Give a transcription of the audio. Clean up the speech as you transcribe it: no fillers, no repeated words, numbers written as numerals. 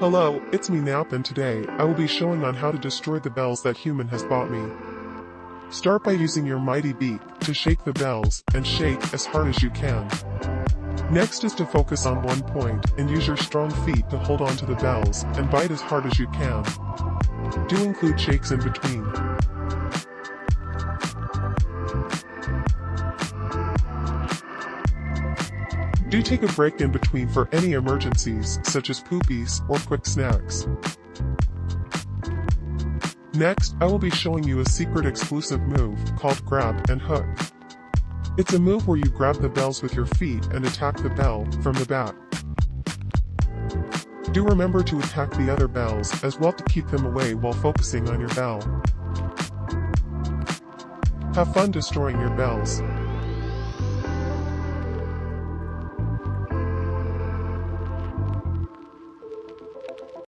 Hello, it's me Nap, and today, I will be showing on how to destroy the bells that human has bought me. Start by using your mighty beak to shake the bells, and shake as hard as you can. Next is to focus on one point, and use your strong feet to hold on to the bells, and bite as hard as you can. Do include shakes in between. Do take a break in between for any emergencies, such as poopies or quick snacks. Next, I will be showing you a secret exclusive move called Grab and Hook. It's a move where you grab the bells with your feet and attack the bell from the back. Do remember to attack the other bells as well to keep them away while focusing on your bell. Have fun destroying your bells.